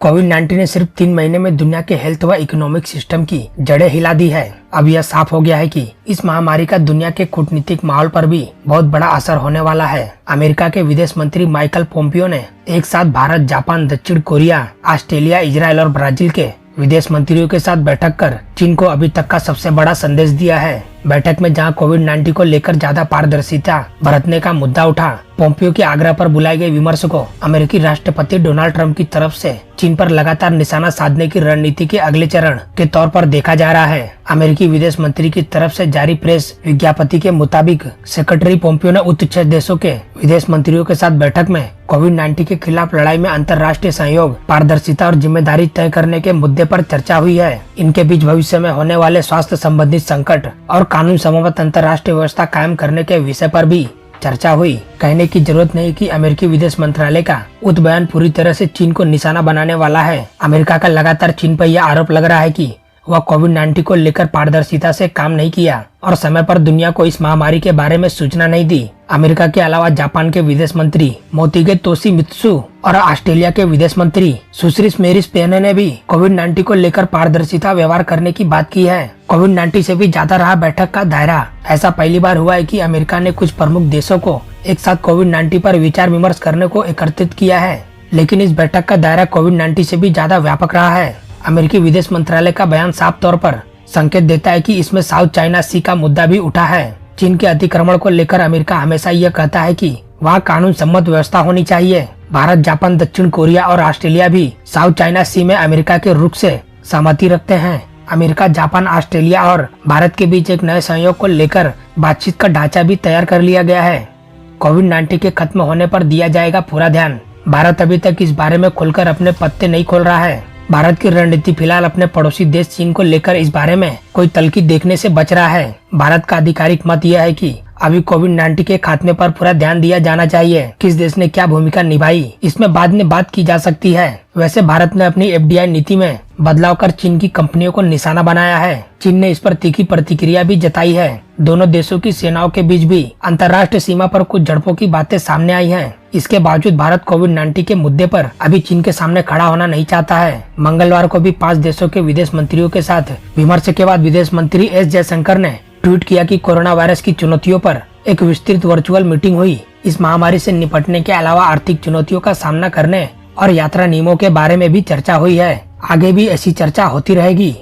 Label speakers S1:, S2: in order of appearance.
S1: कोविड-19 ने सिर्फ 3 महीने में दुनिया के हेल्थ व इकोनॉमिक सिस्टम की जड़ें हिला दी है। अब यह साफ हो गया है कि इस महामारी का दुनिया के कूटनीतिक माहौल पर भी बहुत बड़ा असर होने वाला है। अमेरिका के विदेश मंत्री माइकल पोम्पियो ने एक साथ भारत, जापान, दक्षिण कोरिया, ऑस्ट्रेलिया, इजराइल और ब्राजील के विदेश मंत्रियों के साथ बैठक कर चीन को अभी तक का सबसे बड़ा संदेश दिया है। बैठक में जहां कोविड-19 को लेकर ज्यादा पारदर्शिता बरतने का मुद्दा उठा, पोम्पियो के आग्रह पर बुलाए गए विमर्श को अमेरिकी राष्ट्रपति डोनाल्ड ट्रंप की तरफ से चीन पर लगातार निशाना साधने की रणनीति के अगले चरण के तौर पर देखा जा रहा है। अमेरिकी विदेश मंत्री की तरफ से जारी प्रेस विज्ञप्ति के मुताबिक सेक्रेटरी पोम्पियो ने उक्त 6 देशों के विदेश मंत्रियों के साथ बैठक में कोविड-19 के खिलाफ लड़ाई में अंतर्राष्ट्रीय सहयोग, पारदर्शिता और जिम्मेदारी तय करने के मुद्दे पर चर्चा हुई है। इनके बीच भविष्य में होने वाले स्वास्थ्य संबंधित संकट और कानून सम्मत अंतर्राष्ट्रीय व्यवस्था कायम करने के विषय पर भी चर्चा हुई। कहने की जरूरत नहीं कि अमेरिकी विदेश मंत्रालय का उक्त बयान पूरी तरह से चीन को निशाना बनाने वाला है। अमेरिका का लगातार चीन पर यह आरोप लग रहा है कि वह कोविड-19 को लेकर पारदर्शिता से काम नहीं किया और समय पर दुनिया को इस महामारी के बारे में सूचना नहीं दी। अमेरिका के अलावा जापान के विदेश मंत्री मोतीगे तोशिमित्सु और ऑस्ट्रेलिया के विदेश मंत्री सुश्री मेरिस पेने ने भी कोविड-19 को लेकर पारदर्शिता व्यवहार करने की बात की है। कोविड-19 से भी ज्यादा रहा बैठक का दायरा। ऐसा पहली बार हुआ है कि अमेरिका ने कुछ प्रमुख देशों को एक साथ कोविड-19 पर विचार विमर्श करने को एकत्रित किया है, लेकिन इस बैठक का दायरा कोविड-19 से भी ज्यादा व्यापक रहा है। अमेरिकी विदेश मंत्रालय का बयान साफ तौर पर संकेत देता है कि इसमें साउथ चाइना सी का मुद्दा भी उठा है। चीन के अतिक्रमण को लेकर अमेरिका हमेशा यह कहता है कि वहाँ कानून सम्मत व्यवस्था होनी चाहिए। भारत, जापान, दक्षिण कोरिया और ऑस्ट्रेलिया भी साउथ चाइना सी में अमेरिका के रुख से सहमति रखते हैं। अमेरिका, जापान, ऑस्ट्रेलिया और भारत के बीच एक नए सहयोग को लेकर बातचीत का ढांचा भी तैयार कर लिया गया है। कोविड-19 के खत्म होने पर दिया जाएगा पूरा ध्यान। भारत अभी तक इस बारे में खुलकर अपने पत्ते नहीं खोल रहा है। भारत की रणनीति फिलहाल अपने पड़ोसी देश चीन को लेकर इस बारे में कोई तल्खी देखने से बच रहा है। भारत का आधिकारिक मत यह है कि अभी कोविड-19 के खात्मे पर पूरा ध्यान दिया जाना चाहिए। किस देश ने क्या भूमिका निभाई, इसमें बाद में बात की जा सकती है। वैसे भारत ने अपनी FDI नीति में बदलाव कर चीन की कंपनियों को निशाना बनाया है। चीन ने इस पर तीखी प्रतिक्रिया भी जताई है। दोनों देशों की सेनाओं के बीच भी अंतर्राष्ट्रीय सीमा पर कुछ झड़पों की बातें सामने आई हैं। इसके बावजूद भारत कोविड-19 के मुद्दे पर अभी चीन के सामने खड़ा होना नहीं चाहता है। मंगलवार को भी 5 देशों के विदेश मंत्रियों के साथ विमर्श के बाद विदेश मंत्री S जयशंकर ने ट्वीट किया कि कोरोना वायरस की चुनौतियों पर एक विस्तृत वर्चुअल मीटिंग हुई। इस महामारी से निपटने के अलावा आर्थिक चुनौतियों का सामना करने और यात्रा नियमों के बारे में भी चर्चा हुई है। आगे भी ऐसी चर्चा होती रहेगी।